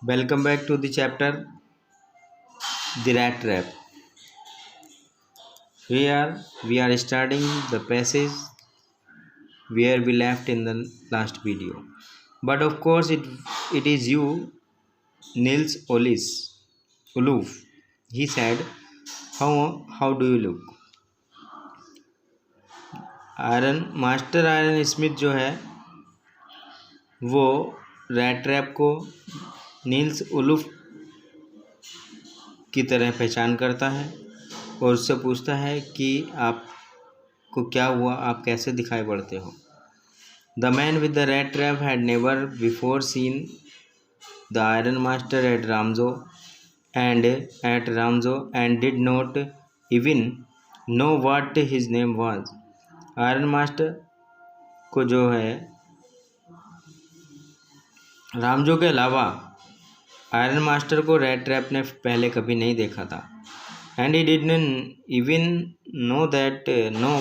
Welcome back to the chapter The Rat Trap. Here we are starting the passage where we left in the last video. But of course, it is you, Nils Uluf. He said, how do you look? Master iron Smith जो है वो rat trap को Niels उलूफ की तरह पहचान करता है और उससे पूछता है कि आपको क्या हुआ, आप कैसे दिखाई पड़ते हो। The man with the red trap had never before seen the iron master at Ramjo and did not even know what his name was. Iron master को जो है रामजो के अलावा आयरन मास्टर को रेड ट्रैप ने पहले कभी नहीं देखा था। And he didn't even know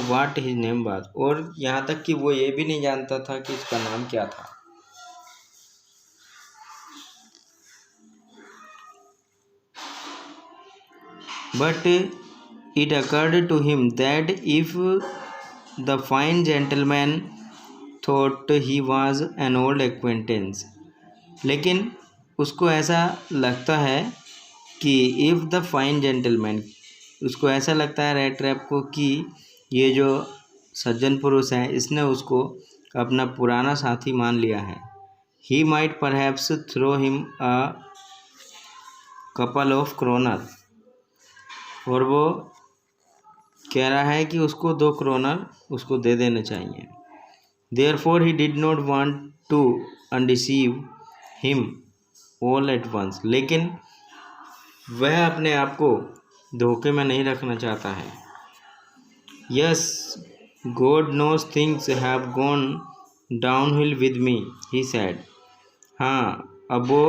what his name was, और यहाँ तक कि वो ये भी नहीं जानता था कि इसका नाम क्या था। But it occurred to him that if the fine gentleman thought he was an old acquaintance, लेकिन उसको ऐसा लगता है कि इफ़ द फाइन जेंटलमैन, उसको ऐसा लगता है रेड ट्रैप को कि ये जो सज्जन पुरुष है इसने उसको अपना पुराना साथी मान लिया है। He might perhaps throw him a couple of kroner, और वो कह रहा है कि उसको 2 क्रोनर उसको दे देने चाहिए। Therefore he did not want to undeceive him all at once, लेकिन वह अपने आप को धोखे में नहीं रखना चाहता है। Yes, God knows things have gone downhill with me, he said. हाँ, अब वो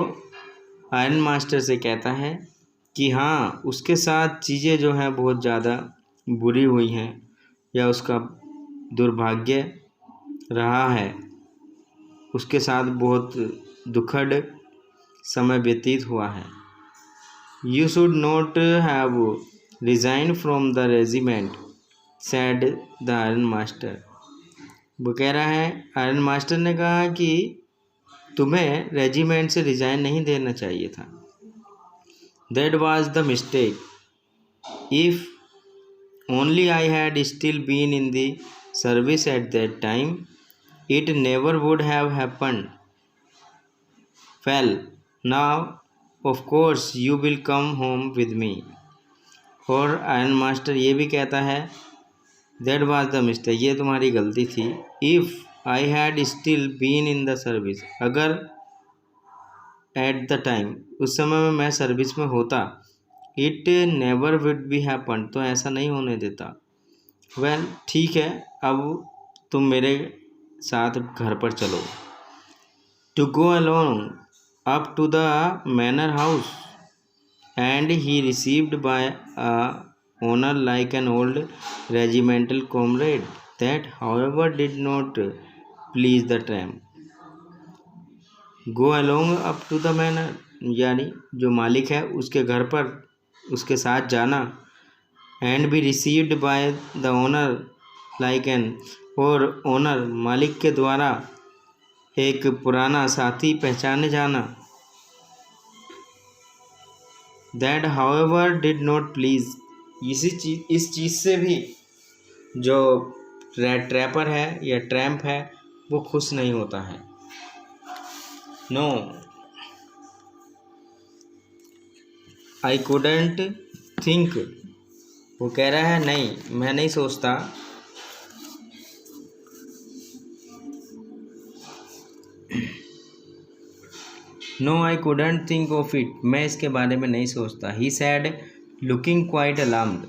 आयरन मास्टर से कहता है कि हाँ, उसके साथ चीज़ें जो हैं बहुत ज़्यादा बुरी हुई हैं, या उसका दुर्भाग्य रहा है, उसके साथ बहुत दुखद समय व्यतीत हुआ है। You should not have resign from the regiment, sad the iron master. वो कह रहा है, आयरन मास्टर ने कहा कि तुम्हें रेजिमेंट से रिजाइन नहीं देना चाहिए था। That was the mistake, if only I had still been in the service at that time it never would have happened. Well now of course you will come home with me. और iron master ये भी कहता है, that was the mistake, ये तुम्हारी गलती थी। If I had still been in the service, अगर एट द टाइम, उस समय में मैं सर्विस में होता, it never would be happen, तो ऐसा नहीं होने देता। वेल ठीक है, अब तुम मेरे साथ घर पर चलो। To go along up to the manor house, and he received by a owner like an old regimental comrade, that however did not please the tramp. Go along up to the manor, यानी जो मालिक है उसके घर पर उसके साथ जाना। and be received by the owner like an, और ओनर मालिक के द्वारा एक पुराना साथी पहचाने जाना। That however did not please, इस चीज़ से भी जो ट्रैपर है या ट्रैम्प है वो खुश नहीं होता है। नो आई कुडंट थिंक, वो कह रहा है नहीं, मैं नहीं सोचता। No I couldn't think of it, मैं इसके बारे में नहीं सोचता। He said looking quite alarmed,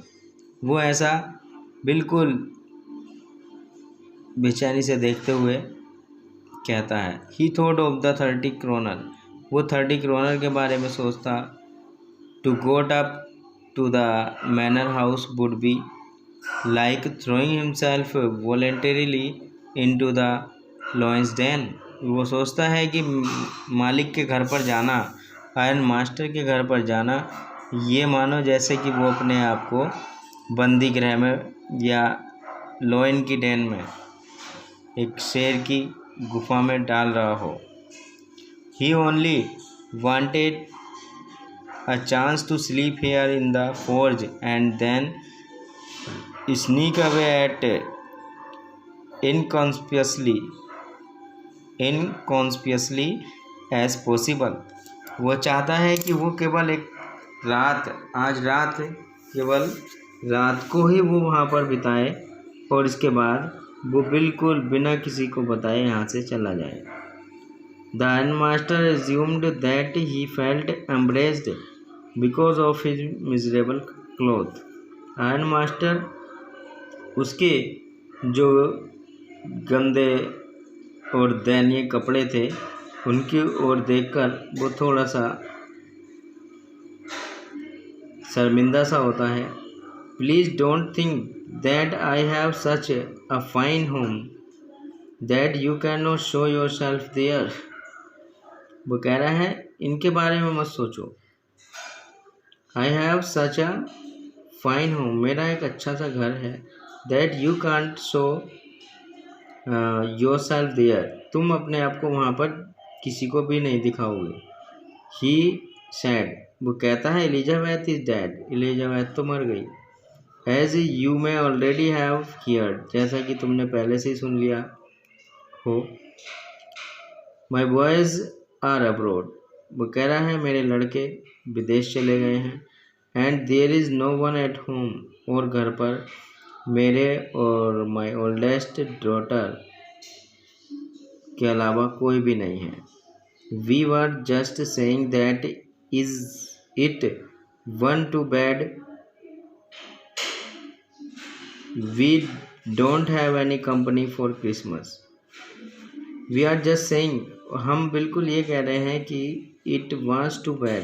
वो ऐसा बिल्कुल बेचैनी से देखते हुए कहता है। He thought of the 30 kroner, वो 30 क्रोनर के बारे में सोचता। To got up to the manor house would be like throwing himself voluntarily into the lion's den, वो सोचता है कि मालिक के घर पर जाना आयरन मास्टर के घर पर जाना ये मानो जैसे कि वो अपने आप को बंदी गृह में या लोयन की डेन में एक शेर की गुफा में डाल रहा हो। He only wanted a chance to sleep here in the forge and then sneak away at inconspicuously as possible। वो चाहता है कि वो केवल एक रात, आज रात केवल रात को ही वो वहाँ पर बिताए और इसके बाद वो बिल्कुल बिना किसी को बताए यहाँ से चला जाए। The ironmaster assumed that he felt embarrassed because of his miserable clothes। ironmaster उसके जो गंदे और दयनीय कपड़े थे उनकी ओर देखकर वो थोड़ा सा शर्मिंदा सा होता है। Please don't think that I have such a fine home that you cannot show yourself there। वो कह रहा है इनके बारे में मत सोचो। I have such a fine home, मेरा एक अच्छा सा घर है। That you can't show yourself there, तुम अपने आप को वहाँ पर किसी को भी नहीं दिखाओगे। He said, वो कहता है Elizabeth is dead, एलिजाबेथ तो मर गई। As you may already have heard, जैसा कि तुमने पहले से ही सुन लिया हो। My boys are abroad, वो कह रहा है मेरे लड़के विदेश चले गए हैं। And there is no one at home, और घर पर मेरे और my oldest daughter के अलावा कोई भी नहीं है। We were just saying that is it one too bad we don't have any company for Christmas। We are just saying, हम बिल्कुल ये कह रहे हैं कि it was too bad,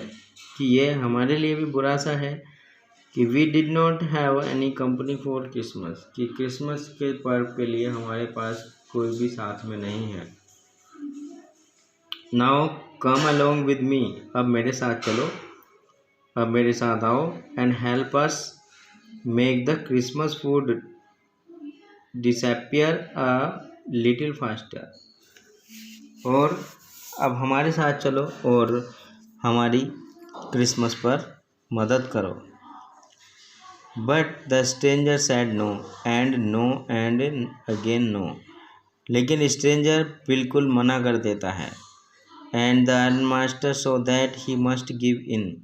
कि ये हमारे लिए भी बुरा सा है कि we did not have any company for Christmas, कि क्रिसमस के पर्व के लिए हमारे पास कोई भी साथ में नहीं है। Now come along with me, अब मेरे साथ चलो, अब मेरे साथ आओ, and help us make the Christmas food disappear a little faster। और अब हमारे साथ चलो और हमारी क्रिसमस पर मदद करो। But the stranger said no and again no, लेकिन स्ट्रेंजर बिल्कुल मना कर देता है। And the iron master saw that he must give in,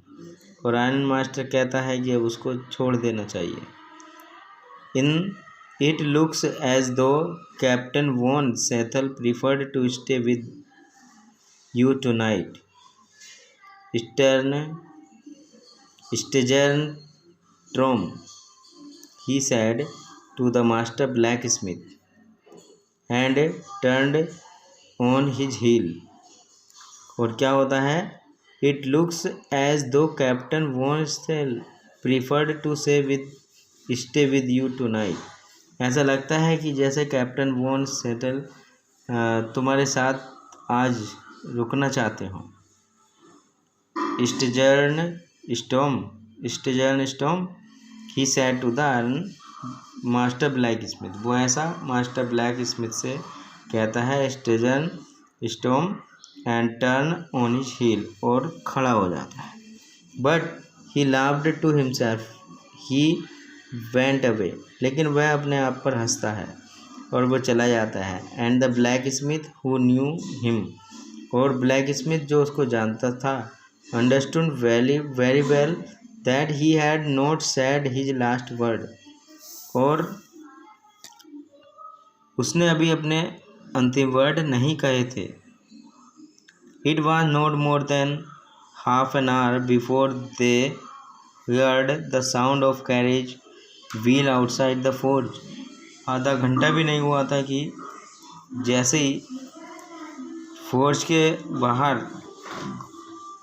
और आयरन मास्टर कहता है कि अब उसको छोड़ देना चाहिए। In it looks as though captain Von Sethal preferred to stay with you tonight. Stern he said to the master blacksmith, and turned on his heel। और क्या होता है? It looks as though Captain Von Stell preferred to stay with you tonight। ऐसा लगता है कि जैसे captain von settle तुम्हारे साथ आज रुकना चाहते हो। Stern Storm he said to the iron master blacksmith। वो ऐसा मास्टर ब्लैक स्मिथ से कहता है Stegen storm, and turn on his heel, और खड़ा हो जाता है। But he laughed to himself he went away, लेकिन वह अपने आप पर हंसता है और वो चला जाता है। And the black Smith who knew him, और ब्लैक स्मिथ जो उसको जानता था, understood very well that he had not said his last word, और उसने अभी अपने अंतिम वर्ड नहीं कहे थे। It was not more than half an hour before they heard the sound of carriage wheel outside the forge. आधा घंटा भी नहीं हुआ था कि जैसे ही फोर्ज के बाहर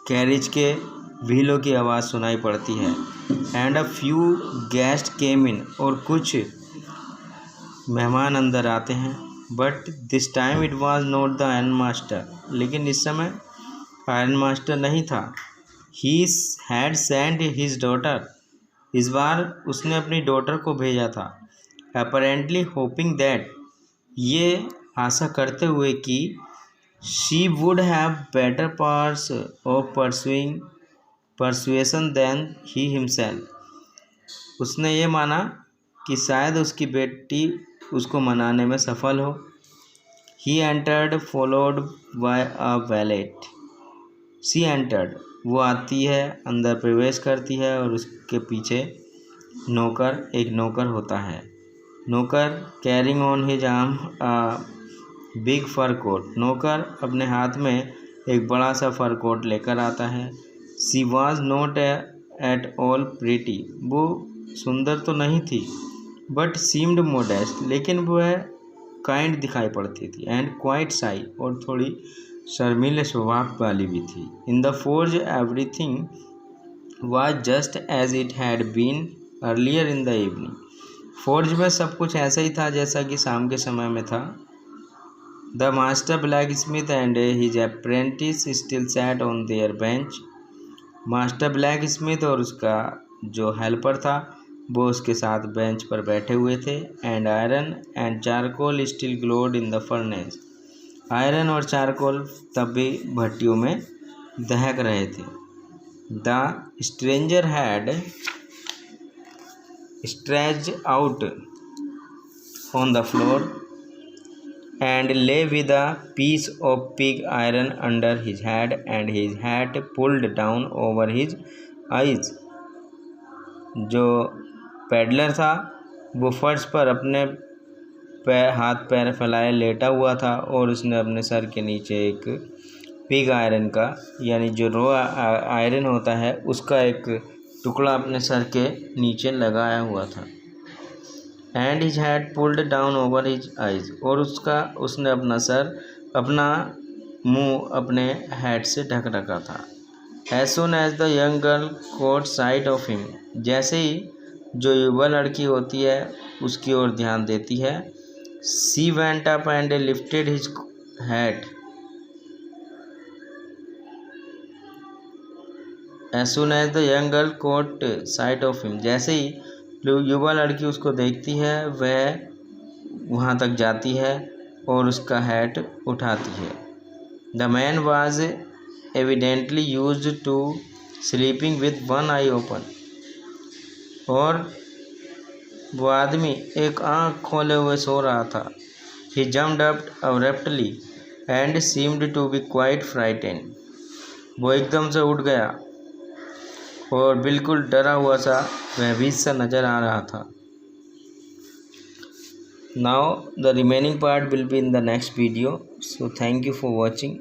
कैरेज के व्हीलों की आवाज़ सुनाई पड़ती है। एंड अ फ्यू गेस्ट केम इन, और कुछ मेहमान अंदर आते हैं। But this time it was not the iron master, लेकिन इस समय आयरन मास्टर नहीं था। He had send his daughter, इस बार उसने अपनी डॉटर को भेजा था। अपेरेंटली होपिंग दैट, ये आशा करते हुए कि she would have better powers of persuasion than he himself, उसने ये माना कि शायद उसकी बेटी उसको मनाने में सफल हो। He entered followed by a valet, she entered, वो आती है, अंदर प्रवेश करती है और उसके पीछे एक नौकर होता है। नौकर carrying on his arm a big fur coat, नौकर अपने हाथ में एक बड़ा सा फर कोट लेकर आता है। She was not at all pretty, वो सुंदर तो नहीं थी, बट सीम्ड मोडेस्ट, लेकिन वह काइंड दिखाई पड़ती थी, एंड क्वाइट शाई, और थोड़ी शर्मीले स्वभाव वाली भी थी। In the forge everything was just as it had been earlier in the evening, forge में सब कुछ ऐसा ही था जैसा कि शाम के समय में था। The master black Smith and his apprentice still sat on their bench, master black Smith और उसका जो हेल्पर था वो उसके साथ बेंच पर बैठे हुए थे। And iron and charcoal still glowed in the furnace, iron और चारकोल तब भी भट्टियों में दहक रहे थे। The stranger had stretched out on the floor and lay with a piece of pig iron under his head and his hat pulled down over his eyes, जो peddler था वो फर्श पर अपने हाथ पैर फैलाए लेटा हुआ था और उसने अपने सर के नीचे एक पिग आयरन का, यानी जो रो आयरन होता है उसका एक टुकड़ा अपने सर के नीचे लगाया हुआ था। And his had pulled down over his eyes, और उसने अपना मुंह अपने हेड से ढक रखा था। As soon as the young girl caught sight of him, जैसे ही जो युवा लड़की होती है उसकी ओर ध्यान देती है, she went up and lifted his hat, as soon as the young girl caught sight of him, जैसे ही युवा लड़की उसको देखती है वह वहाँ तक जाती है और उसका हैट उठाती है। The man was evidently used to sleeping with one eye open, और वो आदमी एक आँख खोले हुए सो रहा था। He jumped up abruptly and seemed to be quite frightened, वो एकदम से उठ गया और बिल्कुल डरा हुआ सा, भयभीत सा नज़र आ रहा था। Now the remaining part will be in the next video, so thank you for watching.